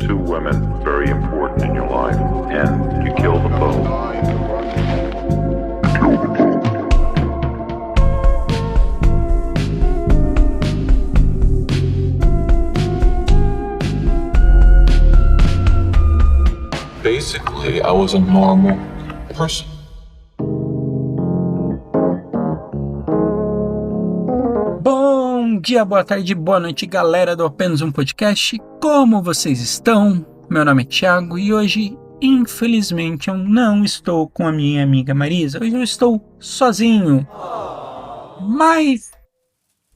two women very important in your life, and you kill them both. Basically, I was a normal person. Bom dia, boa tarde, boa noite, galera do Apenas um Podcast. Como vocês estão? Meu nome é Thiago e hoje, infelizmente, eu não estou com a minha amiga Marisa. Hoje eu estou sozinho. Mas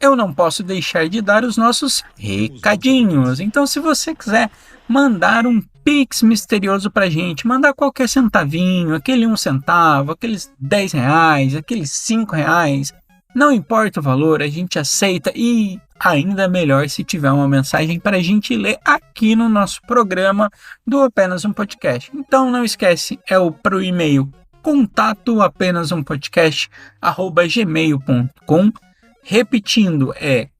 eu não posso deixar de dar os nossos recadinhos. Então, se você quiser mandar um Pix misterioso pra gente, mandar qualquer centavinho, aquele 1 centavo, aqueles 10 reais, aqueles 5 reais, não importa o valor, a gente aceita e ainda melhor se tiver uma mensagem para a gente ler aqui no nosso programa do Apenas um Podcast. Então não esquece, pro e-mail contatoapenazumpodcast@gmail.com. Repetindo,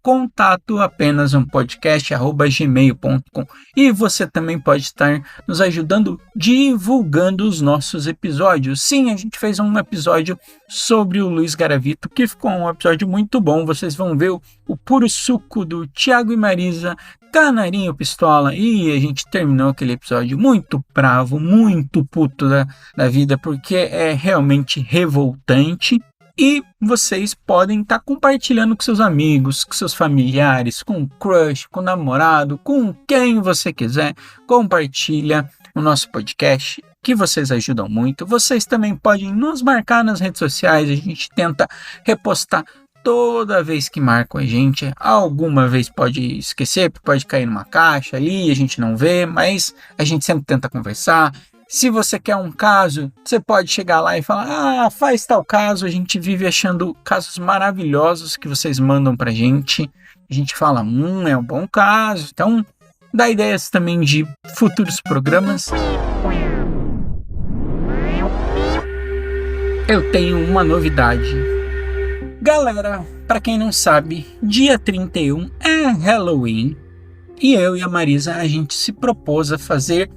contatoapenazumpodcast@gmail.com. E você também pode estar nos ajudando divulgando os nossos episódios. Sim, a gente fez um episódio sobre o Luiz Garavito, que ficou um episódio muito bom. Vocês vão ver o puro suco do Thiago e Marisa, canarinho pistola. E a gente terminou aquele episódio muito bravo, muito puto da vida, porque é realmente revoltante. E vocês podem estar compartilhando com seus amigos, com seus familiares, com o crush, com o namorado, com quem você quiser. Compartilha o nosso podcast, que vocês ajudam muito. Vocês também podem nos marcar nas redes sociais. A gente tenta repostar toda vez que marcam a gente. Alguma vez pode esquecer, pode cair numa caixa ali, a gente não vê, mas a gente sempre tenta conversar. Se você quer um caso, você pode chegar lá e falar, faz tal caso. A gente vive achando casos maravilhosos que vocês mandam pra gente. A gente fala, é um bom caso. Então, dá ideias também de futuros programas. Eu tenho uma novidade. Galera, pra quem não sabe, dia 31 é Halloween. E eu e a Marisa, a gente se propôs a fazer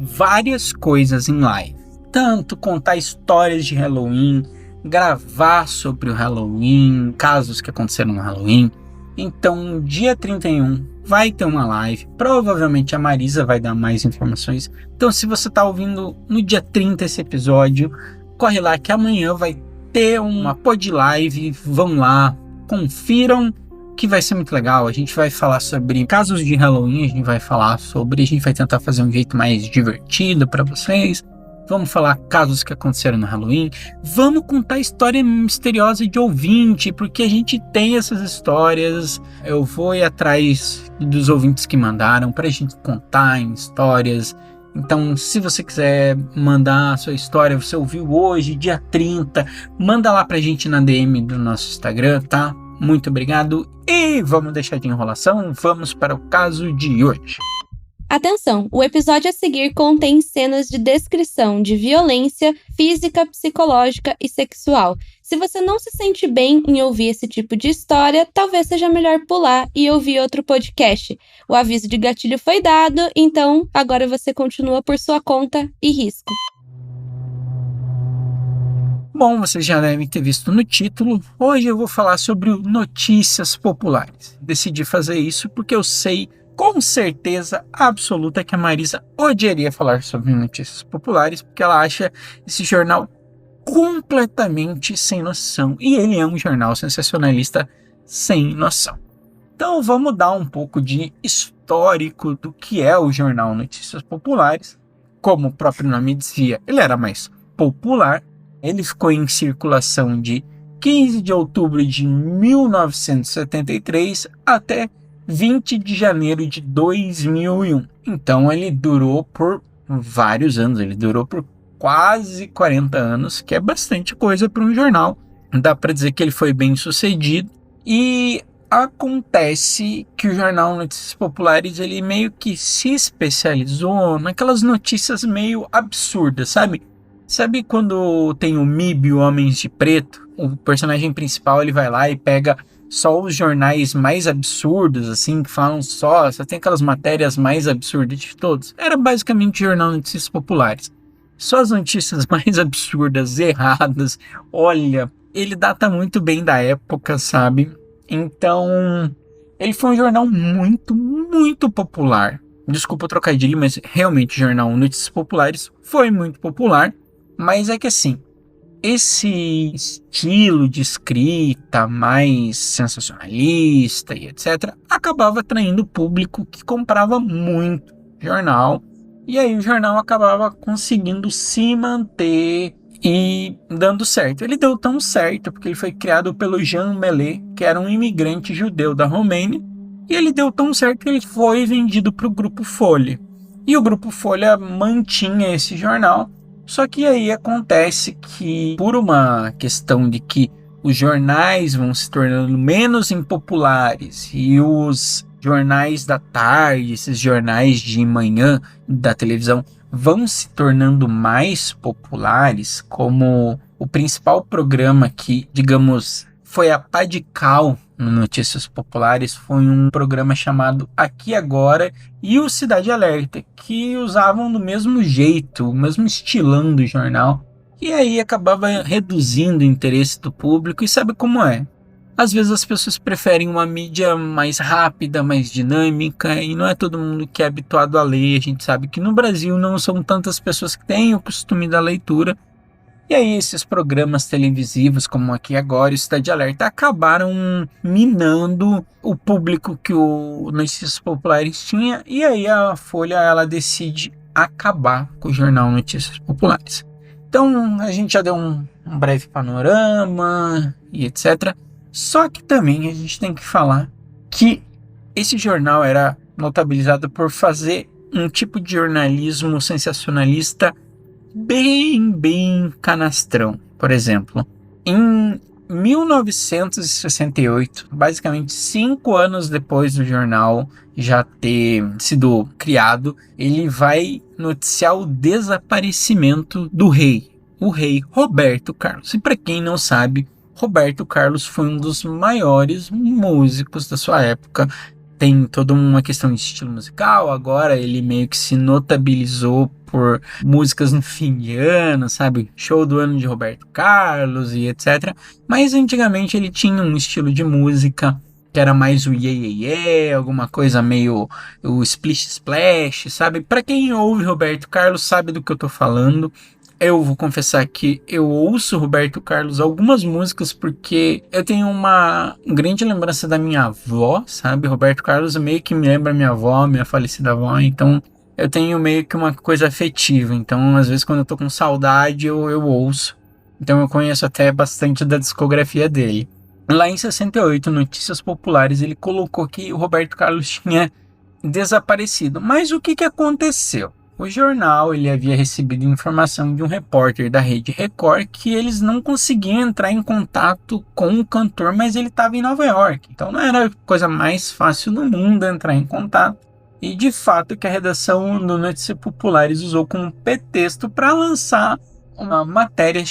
várias coisas em live, tanto contar histórias de Halloween, gravar sobre o Halloween, casos que aconteceram no Halloween. Então, dia 31 vai ter uma live, provavelmente a Marisa vai dar mais informações. Então, se você está ouvindo no dia 30 esse episódio, corre lá que amanhã vai ter uma pod live, vão lá, confiram, que vai ser muito legal. A gente vai falar sobre casos de Halloween, a gente vai tentar fazer um jeito mais divertido para vocês. Vamos falar casos que aconteceram no Halloween. Vamos contar história misteriosa de ouvinte, porque a gente tem essas histórias. Eu vou ir atrás dos ouvintes que mandaram pra gente contar em histórias. Então, se você quiser mandar a sua história, você ouviu hoje, dia 30, manda lá pra gente na DM do nosso Instagram, tá? Muito obrigado e vamos deixar de enrolação, vamos para o caso de hoje. Atenção, o episódio a seguir contém cenas de descrição de violência física, psicológica e sexual. Se você não se sente bem em ouvir esse tipo de história, talvez seja melhor pular e ouvir outro podcast. O aviso de gatilho foi dado, então agora você continua por sua conta e risco. Bom, vocês já devem ter visto no título, hoje eu vou falar sobre notícias populares. Decidi fazer isso porque eu sei com certeza absoluta que a Marisa odiaria falar sobre notícias populares, porque ela acha esse jornal completamente sem noção. E ele é um jornal sensacionalista sem noção. Então vamos dar um pouco de histórico do que é o jornal Notícias Populares. Como o próprio nome dizia, ele era mais popular. Ele ficou em circulação de 15 de outubro de 1973 até 20 de janeiro de 2001. Então ele durou por vários anos, ele durou por quase 40 anos, que é bastante coisa para um jornal. Dá para dizer que ele foi bem sucedido. E acontece que o jornal Notícias Populares, ele meio que se especializou naquelas notícias meio absurdas, sabe? Sabe quando tem o MIB, o Homens de Preto? O personagem principal, ele vai lá e pega só os jornais mais absurdos, assim, que falam só tem aquelas matérias mais absurdas de todos. Era basicamente jornal de notícias populares. Só as notícias mais absurdas, erradas. Olha, ele data muito bem da época, sabe? Então, ele foi um jornal muito, muito popular. Desculpa o trocadilho, mas realmente o jornal Notícias Populares foi muito popular. Mas é que assim, esse estilo de escrita mais sensacionalista e etc. acabava atraindo o público que comprava muito jornal. E aí o jornal acabava conseguindo se manter e dando certo. Ele deu tão certo porque ele foi criado pelo Jean Mellet, que era um imigrante judeu da Romênia. E ele deu tão certo que ele foi vendido para o Grupo Folha. E o Grupo Folha mantinha esse jornal. Só que aí acontece que, por uma questão de que os jornais vão se tornando menos impopulares e os jornais da tarde, esses jornais de manhã da televisão, vão se tornando mais populares, como o principal programa que, digamos, foi a pá de cal no Notícias Populares, foi um programa chamado Aqui Agora e o Cidade Alerta, que usavam do mesmo jeito, o mesmo estilão do jornal, e aí acabava reduzindo o interesse do público. E sabe como é? Às vezes as pessoas preferem uma mídia mais rápida, mais dinâmica, e não é todo mundo que é habituado a ler. A gente sabe que no Brasil não são tantas pessoas que têm o costume da leitura. E aí esses programas televisivos como Aqui Agora e o Cidade Alerta acabaram minando o público que o Notícias Populares tinha. E aí a Folha ela decide acabar com o jornal Notícias Populares. Então a gente já deu um breve panorama e etc. Só que também a gente tem que falar que esse jornal era notabilizado por fazer um tipo de jornalismo sensacionalista bem canastrão. Por exemplo, em 1968, basicamente 5 anos depois do jornal já ter sido criado, ele vai noticiar o desaparecimento do rei, o rei Roberto Carlos. E para quem não sabe, Roberto Carlos foi um dos maiores músicos da sua época. Tem toda uma questão de estilo musical. Agora ele meio que se notabilizou por músicas no fim de ano, sabe? Show do ano de Roberto Carlos e etc. Mas antigamente ele tinha um estilo de música que era mais o iê, alguma coisa meio o splish splash, sabe? Para quem ouve Roberto Carlos sabe do que eu tô falando. Eu vou confessar que eu ouço Roberto Carlos algumas músicas porque eu tenho uma grande lembrança da minha avó, sabe? Roberto Carlos meio que me lembra minha avó, minha falecida avó, então eu tenho meio que uma coisa afetiva. Então, às vezes, quando eu tô com saudade, eu ouço. Então, eu conheço até bastante da discografia dele. Lá em 68, Notícias Populares, ele colocou que o Roberto Carlos tinha desaparecido. Mas o que aconteceu? O jornal ele havia recebido informação de um repórter da Rede Record que eles não conseguiam entrar em contato com o cantor, mas ele estava em Nova York. Então não era a coisa mais fácil do mundo entrar em contato. E de fato que a redação do Notícias Populares usou como pretexto para lançar uma matéria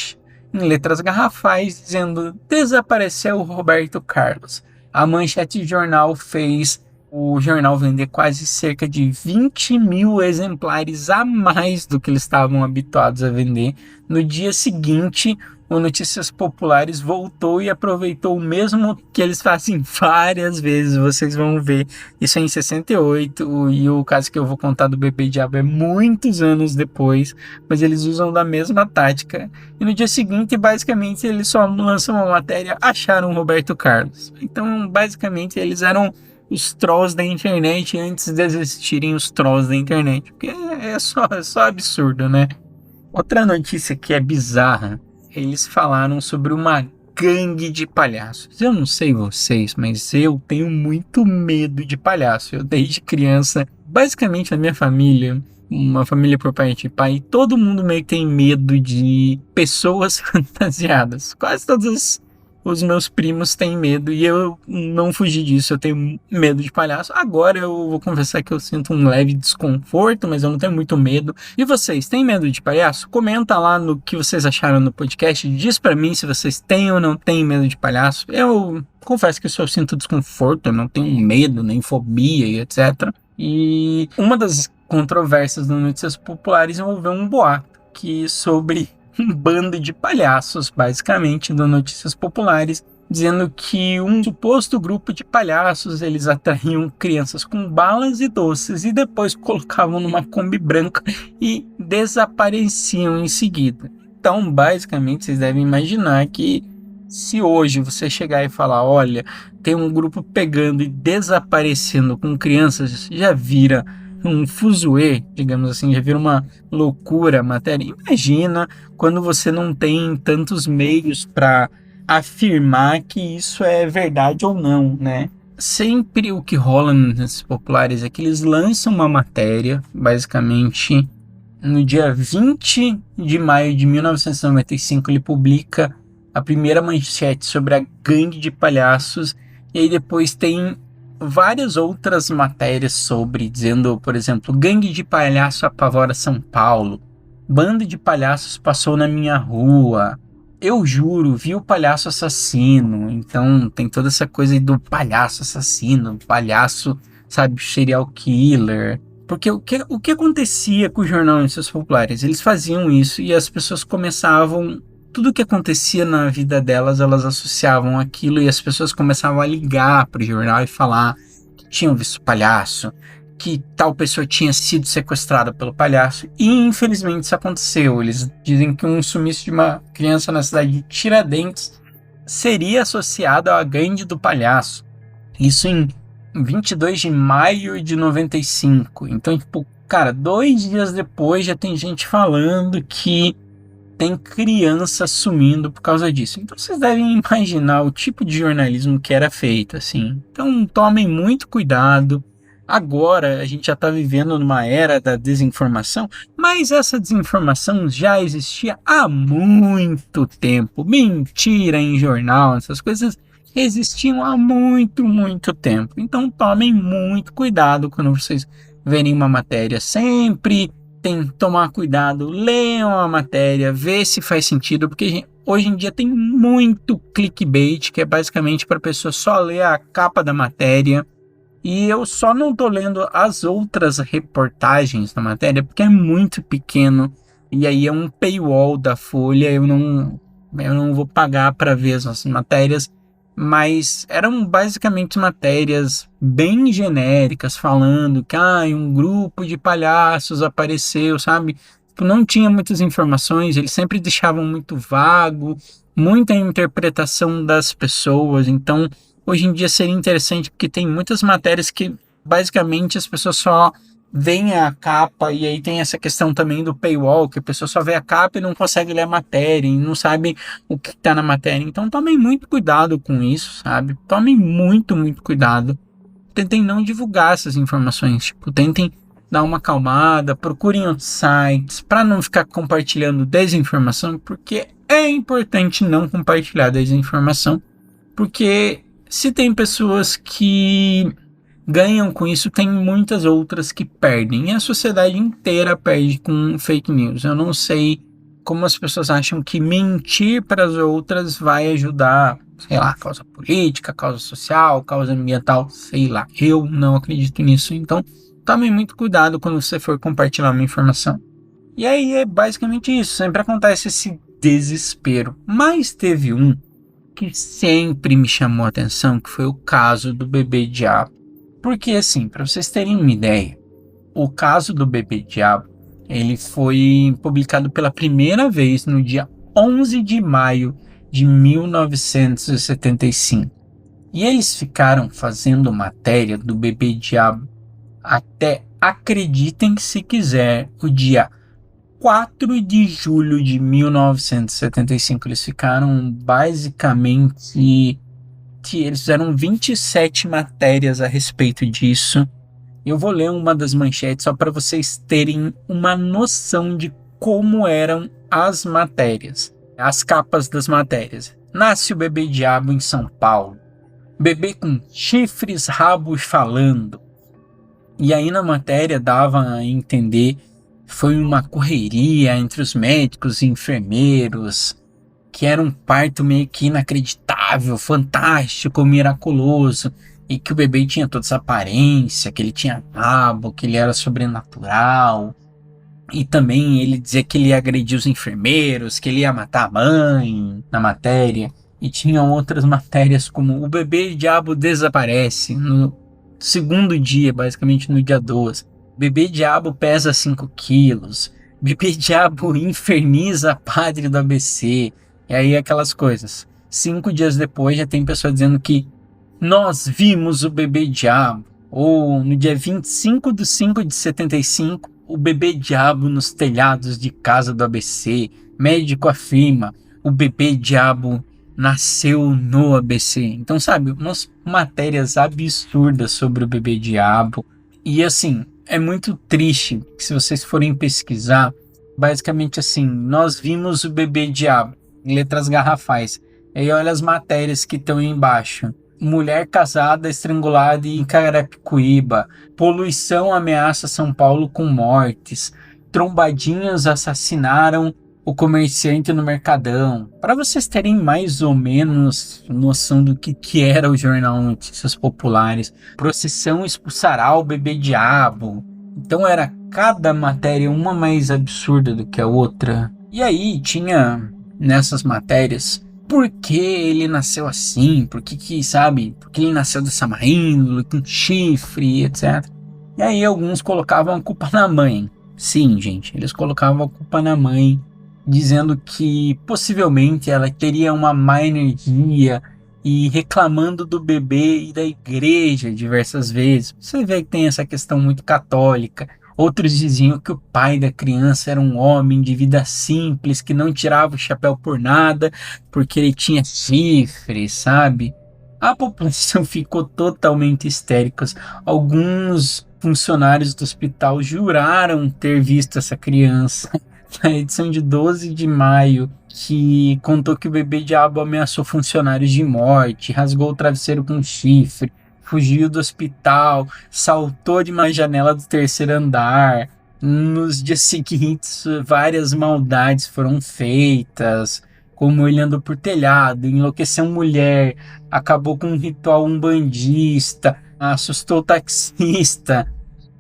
em letras garrafais dizendo: desapareceu o Roberto Carlos. A manchete do jornal fez o jornal vender quase cerca de 20 mil exemplares a mais do que eles estavam habituados a vender. No dia seguinte, o Notícias Populares voltou e aproveitou o mesmo que eles fazem várias vezes. Vocês vão ver isso em 68, e o caso que eu vou contar do Bebê Diabo é muitos anos depois, mas eles usam da mesma tática. E no dia seguinte, basicamente, eles só lançam uma matéria: acharam Roberto Carlos. Então, basicamente, eles eram os trolls da internet antes de existirem os trolls da internet, porque é só absurdo, né? Outra notícia que é bizarra, eles falaram sobre uma gangue de palhaços. Eu não sei vocês, mas eu tenho muito medo de palhaço. Eu desde criança, basicamente a minha família, uma família por parte de pai, todo mundo meio que tem medo de pessoas fantasiadas. Quase todos os meus primos têm medo e eu não fugi disso, eu tenho medo de palhaço. Agora eu vou confessar que eu sinto um leve desconforto, mas eu não tenho muito medo. E vocês, têm medo de palhaço? Comenta lá no que vocês acharam no podcast, diz pra mim se vocês têm ou não têm medo de palhaço. Eu confesso que eu sinto desconforto, eu não tenho medo, nem fobia e etc. E uma das controvérsias das notícias populares envolveu um boato sobre um bando de palhaços, basicamente, das notícias populares, dizendo que um suposto grupo de palhaços, eles atraíam crianças com balas e doces e depois colocavam numa Kombi branca e desapareciam em seguida. Então, basicamente, vocês devem imaginar que se hoje você chegar e falar, olha, tem um grupo pegando e desaparecendo com crianças, já vira um fuzuê, digamos assim, já vira uma loucura a matéria. Imagina quando você não tem tantos meios para afirmar que isso é verdade ou não, né? Sempre o que rola nesses populares é que eles lançam uma matéria, basicamente, no dia 20 de maio de 1995, ele publica a primeira manchete sobre a gangue de palhaços, e aí depois tem várias outras matérias sobre, dizendo, por exemplo, gangue de palhaço apavora São Paulo, banda de palhaços passou na minha rua, eu juro, vi o palhaço assassino. Então tem toda essa coisa aí do palhaço assassino, palhaço, sabe, serial killer. Porque o que acontecia com o jornal Notícias Populares? Eles faziam isso e as pessoas começavam... Tudo que acontecia na vida delas, elas associavam aquilo e as pessoas começavam a ligar para o jornal e falar que tinham visto palhaço, que tal pessoa tinha sido sequestrada pelo palhaço. E infelizmente isso aconteceu. Eles dizem que um sumiço de uma criança na cidade de Tiradentes seria associado à gangue do palhaço. Isso em 22 de maio de 95. Então, tipo, cara, 2 dias depois já tem gente falando que tem criança sumindo por causa disso. Então vocês devem imaginar o tipo de jornalismo que era feito, assim. Então tomem muito cuidado. Agora a gente já está vivendo numa era da desinformação, mas essa desinformação já existia há muito tempo. Mentira em jornal, essas coisas existiam há muito, muito tempo. Então tomem muito cuidado quando vocês verem uma matéria. Sempre tem que tomar cuidado, leiam a matéria, vê se faz sentido, porque hoje em dia tem muito clickbait, que é basicamente para a pessoa só ler a capa da matéria. E eu só não tô lendo as outras reportagens da matéria, porque é muito pequeno, e aí é um paywall da Folha, eu não vou pagar para ver as matérias, mas eram basicamente matérias bem genéricas, falando que um grupo de palhaços apareceu, sabe? Não tinha muitas informações, eles sempre deixavam muito vago, muita interpretação das pessoas. Então, hoje em dia seria interessante, porque tem muitas matérias que basicamente as pessoas só veem a capa, e aí tem essa questão também do paywall, que a pessoa só vê a capa e não consegue ler a matéria, e não sabe o que está na matéria. Então tomem muito cuidado com isso, sabe? Tomem muito, muito cuidado. Tentem não divulgar essas informações, tipo, tentem dar uma acalmada, procurem outros sites, para não ficar compartilhando desinformação, porque é importante não compartilhar desinformação, porque se tem pessoas que ganham com isso, tem muitas outras que perdem. E a sociedade inteira perde com fake news. Eu não sei como as pessoas acham que mentir para as outras vai ajudar, sei lá, causa política, causa social, causa ambiental, sei lá. Eu não acredito nisso. Então, tome muito cuidado quando você for compartilhar uma informação. E aí é basicamente isso. Sempre acontece esse desespero. Mas teve um que sempre me chamou a atenção, que foi o caso do Bebê Diabo. Porque assim, para vocês terem uma ideia, o caso do Bebê Diabo, ele foi publicado pela primeira vez no dia 11 de maio de 1975. E eles ficaram fazendo matéria do Bebê Diabo até, acreditem se quiser, o dia 4 de julho de 1975. Eles ficaram basicamente... Eles fizeram 27 matérias a respeito disso. Eu vou ler uma das manchetes só para vocês terem uma noção de como eram as matérias, as capas das matérias. nasce o bebê diabo em São Paulo. Bebê com chifres, rabos falando. E aí na matéria dava a entender que foi uma correria entre os médicos e enfermeiros, que era um parto meio que inacreditável, fantástico, miraculoso, e que o bebê tinha toda essa aparência, que ele tinha rabo, que ele era sobrenatural. E também ele dizia que ele ia agredir os enfermeiros, que ele ia matar a mãe na matéria. E tinham outras matérias como o bebê diabo desaparece no segundo dia, basicamente no dia 12. Bebê diabo pesa 5 quilos. Bebê diabo inferniza padre do ABC. E aí aquelas coisas. 5 dias depois já tem pessoa dizendo que nós vimos o bebê diabo. Ou no dia 25 de 5 de 75, o bebê diabo nos telhados de casa do ABC. Médico afirma, o bebê diabo nasceu no ABC. Então, sabe, umas matérias absurdas sobre o bebê diabo. E assim, é muito triste que se vocês forem pesquisar, basicamente assim, nós vimos o bebê diabo, em letras garrafais. E aí olha as matérias que estão aí embaixo. Mulher casada estrangulada em Carapicuíba. Poluição ameaça São Paulo com mortes. Trombadinhas assassinaram o comerciante no Mercadão. Para vocês terem mais ou menos noção do que era o jornal Notícias Populares. Procissão expulsará o bebê diabo. Então era cada matéria uma mais absurda do que a outra. E aí tinha nessas matérias por que ele nasceu assim, por que sabe, por que ele nasceu dessa má índole, com chifre, etc. E aí alguns colocavam a culpa na mãe. Sim, gente, eles colocavam a culpa na mãe, dizendo que possivelmente ela teria uma má energia e reclamando do bebê e da igreja diversas vezes. Você vê que tem essa questão muito católica. Outros diziam que o pai da criança era um homem de vida simples, que não tirava o chapéu por nada, porque ele tinha chifres, sabe? A população ficou totalmente histérica. Alguns funcionários do hospital juraram ter visto essa criança. Na edição de 12 de maio, que contou que o bebê diabo ameaçou funcionários de morte, rasgou o travesseiro com chifre, fugiu do hospital, saltou de uma janela do 3º andar. Nos dias seguintes, várias maldades foram feitas, como ele andou por telhado, enlouqueceu mulher, acabou com um ritual umbandista, assustou o taxista.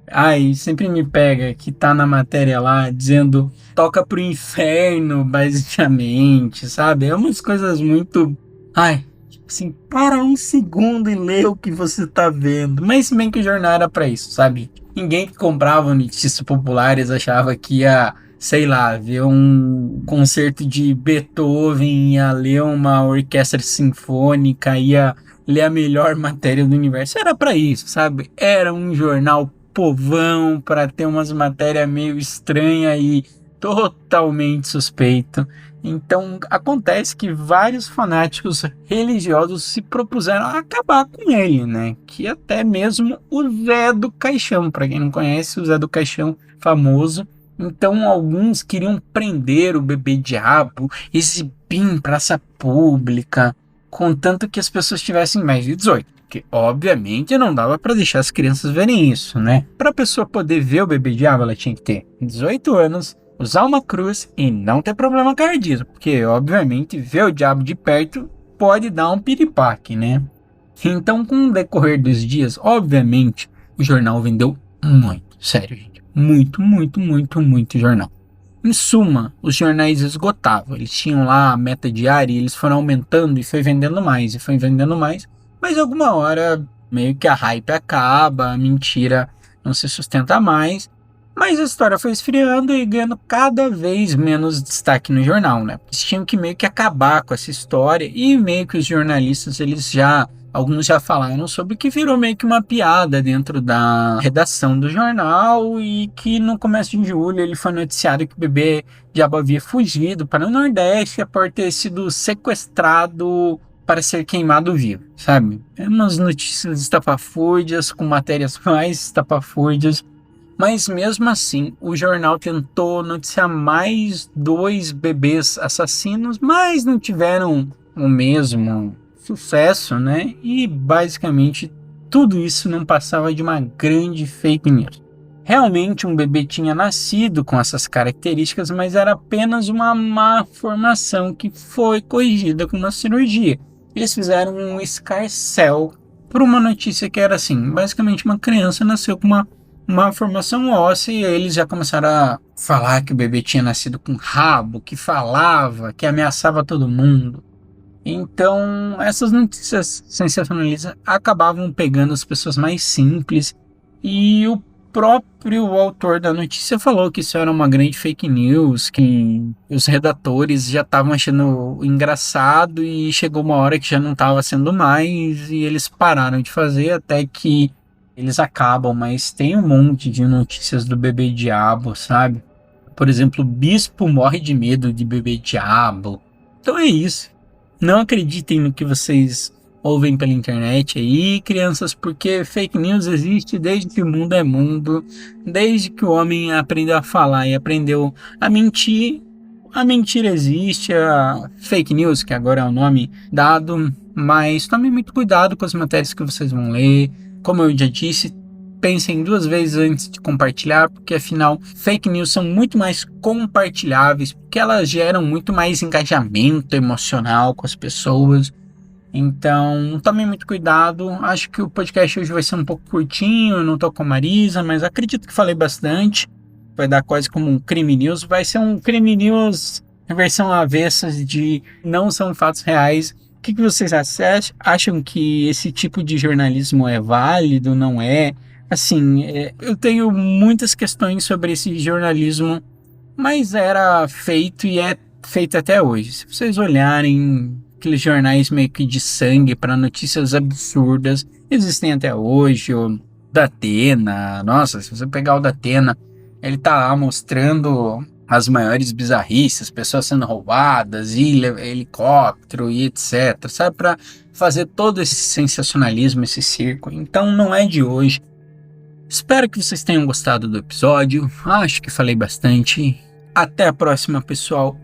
Ai, sempre me pega que tá na matéria lá dizendo toca pro inferno, basicamente, sabe? É umas coisas muito... Ai, tipo assim, para um segundo e lê o que você tá vendo. Mas se bem que o jornal era pra isso, sabe? Ninguém que comprava Notícias Populares achava que ia, sei lá, ver um concerto de Beethoven, ia ler uma orquestra sinfônica, ia ler a melhor matéria do universo. Era pra isso, sabe? Era um jornal povão para ter umas matérias meio estranhas e totalmente suspeito. Então acontece que vários fanáticos religiosos se propuseram a acabar com ele, né? Que até mesmo o Zé do Caixão, para quem não conhece, o Zé do Caixão famoso. Então alguns queriam prender o bebê diabo, exibir em praça pública, contanto que as pessoas tivessem mais de 18. Porque, obviamente, não dava para deixar as crianças verem isso, né? Para a pessoa poder ver o bebê diabo, ela tinha que ter 18 anos, usar uma cruz e não ter problema cardíaco. Porque, obviamente, ver o diabo de perto pode dar um piripaque, né? Então, com o decorrer dos dias, obviamente, o jornal vendeu muito. Sério, gente. Muito jornal. Em suma, os jornais esgotavam. Eles tinham lá a meta diária e eles foram aumentando e foi vendendo mais. Mas alguma hora meio que a hype acaba, a mentira não se sustenta mais. Mas a história foi esfriando e ganhando cada vez menos destaque no jornal, né? Eles tinham que meio que acabar com essa história e meio que os jornalistas, alguns já falaram sobre que virou meio que uma piada dentro da redação do jornal e que no começo de julho ele foi noticiado que o bebê diabo havia fugido para o Nordeste após ter sido sequestrado para ser queimado vivo, sabe? É umas notícias estapafúrdias, com matérias mais estapafúrdias, mas mesmo assim, o jornal tentou noticiar mais 2 bebês assassinos, mas não tiveram o mesmo sucesso, né? E basicamente tudo isso não passava de uma grande fake news. Realmente um bebê tinha nascido com essas características, mas era apenas uma má formação que foi corrigida com uma cirurgia. Eles fizeram um escarcéu por uma notícia que era assim, basicamente uma criança nasceu com uma formação óssea e eles já começaram a falar que o bebê tinha nascido com rabo, que falava, que ameaçava todo mundo. Então, essas notícias sensacionalistas acabavam pegando as pessoas mais simples e o próprio autor da notícia falou que isso era uma grande fake news, que os redatores já estavam achando engraçado e chegou uma hora que já não estava sendo mais e eles pararam de fazer até que eles acabam, mas tem um monte de notícias do bebê diabo, sabe? Por exemplo, o bispo morre de medo de bebê diabo. Então é isso. Não acreditem no que vocês ouvem pela internet aí, crianças, porque fake news existe desde que o mundo é mundo, desde que o homem aprendeu a falar e aprendeu a mentir. A mentira existe, a fake news, que agora é o nome dado, mas tomem muito cuidado com as matérias que vocês vão ler. Como eu já disse, pensem 2 vezes antes de compartilhar, porque afinal fake news são muito mais compartilháveis, porque elas geram muito mais engajamento emocional com as pessoas. Então, tomem muito cuidado. Acho que o podcast hoje vai ser um pouco curtinho, eu não tô com a Marisa, mas acredito que falei bastante. Vai dar quase como um crime news. Vai ser um crime news em versão avessa de não são fatos reais. O que vocês acham que esse tipo de jornalismo é válido, não é? Assim, eu tenho muitas questões sobre esse jornalismo, mas era feito e é feito até hoje. Se vocês olharem aqueles jornais meio que de sangue para notícias absurdas, existem até hoje. O Datena, nossa, se você pegar o Datena, ele tá lá mostrando as maiores bizarrices, pessoas sendo roubadas, helicóptero e etc, sabe, para fazer todo esse sensacionalismo, esse circo. Então não é de hoje. Espero que vocês tenham gostado do episódio, acho que falei bastante. Até a próxima, pessoal.